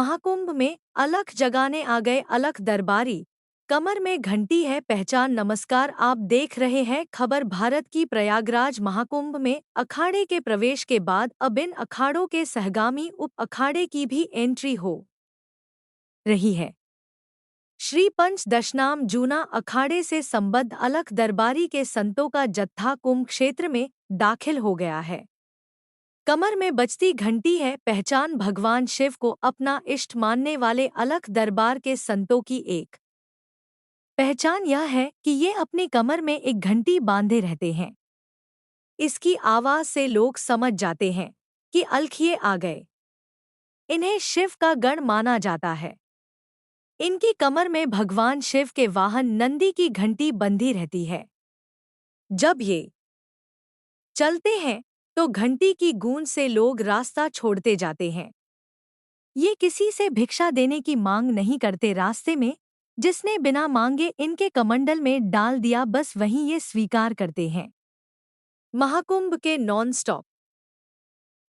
महाकुंभ में अलख जगाने आ गए अलख दरबारी। कमर में घंटी है पहचान। नमस्कार, आप देख रहे हैं खबर भारत की। प्रयागराज महाकुंभ में अखाड़े के प्रवेश के बाद अब इन अखाड़ों के सहगामी उप अखाड़े की भी एंट्री हो रही है। श्री पंच दशनाम जूना अखाड़े से संबद्ध अलख दरबारी के संतों का जत्था कुंभ क्षेत्र में दाखिल हो गया है। कमर में बजती घंटी है पहचान। भगवान शिव को अपना इष्ट मानने वाले अलख दरबार के संतों की एक पहचान यह है कि ये अपनी कमर में एक घंटी बांधे रहते हैं। इसकी आवाज से लोग समझ जाते हैं कि अलखिए आ गए। इन्हें शिव का गण माना जाता है। इनकी कमर में भगवान शिव के वाहन नंदी की घंटी बंधी रहती है। जब ये चलते हैं तो घंटी की गूंज से लोग रास्ता छोड़ते जाते हैं। ये किसी से भिक्षा देने की मांग नहीं करते। रास्ते में जिसने बिना मांगे इनके कमंडल में डाल दिया, बस वहीं ये स्वीकार करते हैं। महाकुंभ के नॉन स्टॉप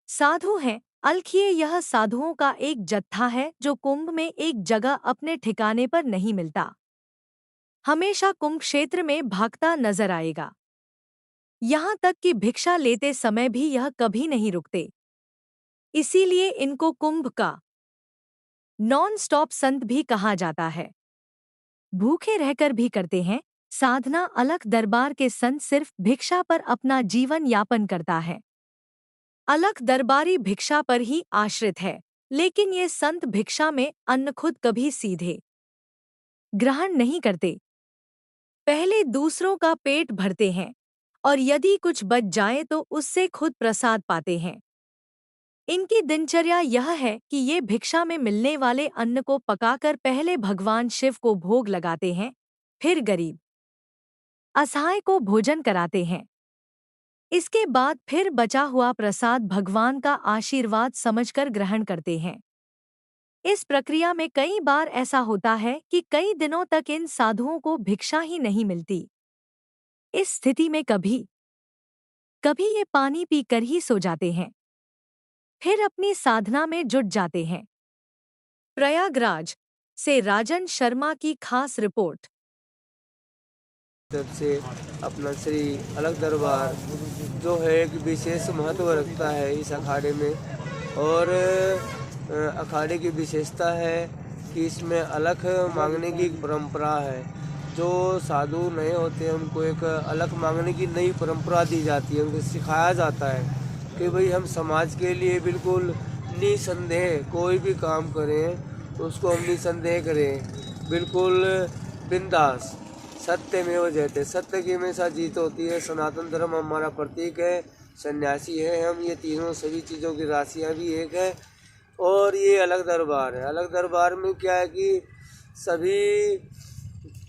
साधु हैं अलखिए। यह साधुओं का एक जत्था है जो कुंभ में एक जगह अपने ठिकाने पर नहीं मिलता, हमेशा कुंभ क्षेत्र में भागता नजर आएगा। यहाँ तक कि भिक्षा लेते समय भी यह कभी नहीं रुकते। इसीलिए इनको कुंभ का नॉन स्टॉप संत भी कहा जाता है। भूखे रहकर भी करते हैं साधना। अलख दरबार के संत सिर्फ भिक्षा पर अपना जीवन यापन करता है। अलख दरबारी भिक्षा पर ही आश्रित है, लेकिन ये संत भिक्षा में अन्न खुद कभी सीधे ग्रहण नहीं करते। पहले दूसरों का पेट भरते हैं और यदि कुछ बच जाए तो उससे खुद प्रसाद पाते हैं। इनकी दिनचर्या यह है कि ये भिक्षा में मिलने वाले अन्न को पकाकर पहले भगवान शिव को भोग लगाते हैं, फिर गरीब असहाय को भोजन कराते हैं। इसके बाद फिर बचा हुआ प्रसाद भगवान का आशीर्वाद समझकर ग्रहण करते हैं। इस प्रक्रिया में कई बार ऐसा होता है कि कई दिनों तक इन साधुओं को भिक्षा ही नहीं मिलती। इस स्थिति में कभी कभी ये पानी पीकर ही सो जाते हैं, फिर अपनी साधना में जुट जाते हैं। प्रयागराज से राजन शर्मा की खास रिपोर्ट। तरफ से अपना श्री अलख दरबार जो है एक विशेष महत्व रखता है इस अखाड़े में। और अखाड़े की विशेषता है कि इसमें अलख मांगने की एक परंपरा है। जो साधु नए होते हैं उनको एक अलख मांगने की नई परंपरा दी जाती है। उनको सिखाया जाता है कि भाई हम समाज के लिए बिल्कुल निसंदेह कोई भी काम करें तो उसको हम निसंदेह करें, बिल्कुल बिंदास। सत्यमेव जयते, सत्य की हमेशा जीत होती है। सनातन धर्म हमारा प्रतीक है। सन्यासी है हम, ये तीनों सभी चीज़ों की राशियाँ भी एक है। और ये अलख दरबार है। अलख दरबार में क्या है कि सभी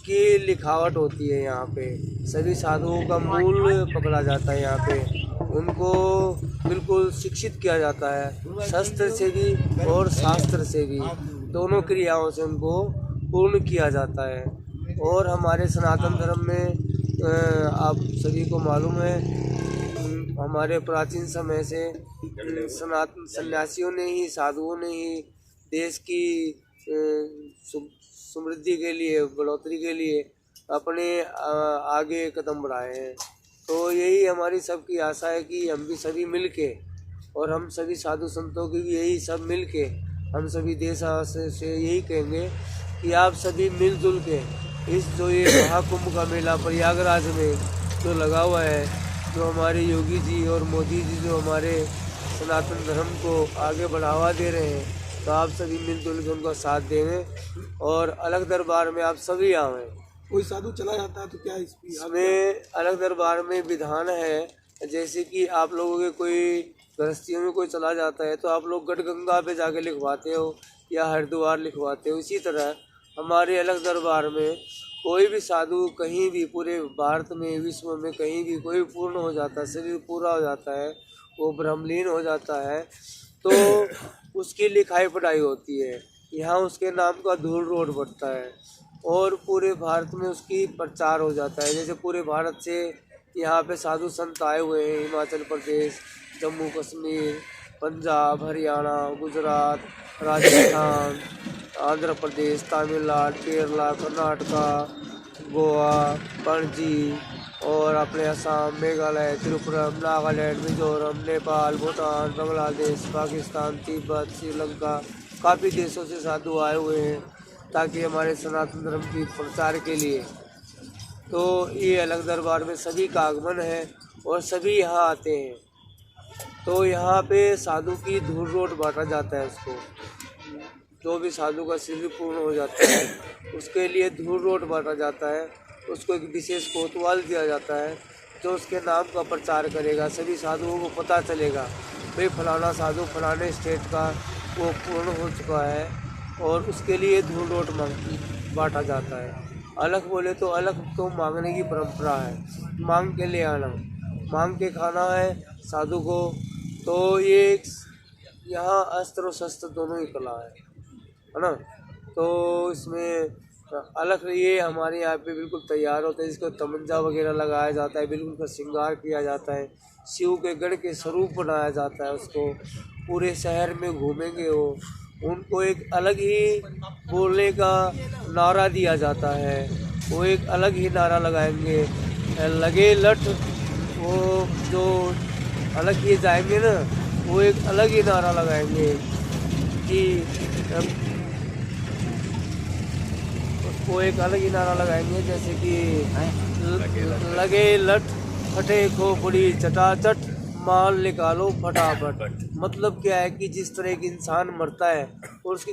की लिखावट होती है। यहाँ पे सभी साधुओं का मूल पकड़ा जाता है। यहाँ पे उनको बिल्कुल शिक्षित किया जाता है, शस्त्र से भी और शास्त्र से भी, दोनों क्रियाओं से उनको पूर्ण किया जाता है। और हमारे सनातन धर्म में आप सभी को मालूम है, हमारे प्राचीन समय से सनातन सन्यासियों ने ही, साधुओं ने ही देश की समृद्धि के लिए, बढ़ोतरी के लिए अपने आगे कदम बढ़ाए हैं। तो यही हमारी सबकी आशा है कि हम भी सभी मिलके, और हम सभी साधु संतों की भी यही सब मिलके, हम सभी देशवासियों से यही कहेंगे कि आप सभी मिलजुल के इस जो ये महाकुंभ का मेला प्रयागराज में जो लगा हुआ है, जो हमारे योगी जी और मोदी जी जो हमारे सनातन धर्म को आगे बढ़ावा दे रहे हैं, तो आप सभी मिलजुल के उनका साथ देंगे और अलख दरबार में आप सभी आवें। कोई साधु चला जाता है तो क्या इसमें अलख दरबार में विधान है, जैसे कि आप लोगों के कोई गृहस्थियों में कोई चला जाता है तो आप लोग गढ़गंगा पे जाके लिखवाते हो या हरिद्वार लिखवाते हो। इसी तरह हमारे अलख दरबार में कोई भी साधु कहीं भी पूरे भारत में, विश्व में कहीं भी कोई पूर्ण हो जाता है, शरीर पूरा हो जाता है, वो ब्रह्मलीन हो जाता है, तो उसकी लिखाई पढ़ाई होती है। यहाँ उसके नाम का धूल रोड बढ़ता है और पूरे भारत में उसकी प्रचार हो जाता है। जैसे पूरे भारत से यहाँ पे साधु संत आए हुए हैं, हिमाचल प्रदेश, जम्मू कश्मीर, पंजाब, हरियाणा, गुजरात, राजस्थान, आंध्र प्रदेश, तमिलनाडु, केरला, कर्नाटका, गोवा, पणजी और अपने असम, मेघालय, त्रिपुरा, नागालैंड, मिजोरम, नेपाल, भूटान, बांग्लादेश, पाकिस्तान, तिब्बत, श्रीलंका, काफ़ी देशों से साधु आए हुए हैं ताकि हमारे सनातन धर्म की प्रचार के लिए। तो ये अलग दरबार में सभी का आगमन है और सभी यहाँ आते हैं। तो यहाँ पे साधु की धूल रोट बांटा जाता है। उसको जो भी साधु का शिविर पूर्ण हो जाता है उसके लिए धूल रोट बांटा जाता है। उसको एक विशेष कोतवाल दिया जाता है जो उसके नाम का प्रचार करेगा। सभी साधुओं को पता चलेगा भाई फलाना साधु फलाने स्टेट का वो पूर्ण हो चुका है और उसके लिए धूल रोट बांटा जाता है। अलग बोले तो अलग तो मांगने की परंपरा है, मांग के ले आना, मांग के खाना है साधु को। तो ये यहाँ अस्त्र और शस्त्र दोनों ही कला है ना। तो इसमें अलग ये हमारे यहाँ पे बिल्कुल तैयार होता है, जिसको तमंचा वगैरह लगाया जाता है, बिल्कुल उसका श्रृंगार किया जाता है, शिव के गढ़ के स्वरूप बनाया जाता है। उसको पूरे शहर में घूमेंगे वो, उनको एक अलग ही बोलने का नारा दिया जाता है। वो एक अलग ही नारा लगाएंगे, लगे लठ, वो जो अलग किए जाएंगे ना वो एक अलग ही नारा लगाएंगे कि वो एक अलग ही नारा लगाएंगे जैसे कि लगे लठ फटे खोपड़ी चटाचट माल निकालो फटाफट। मतलब क्या है कि जिस तरह एक इंसान मरता है और उसकी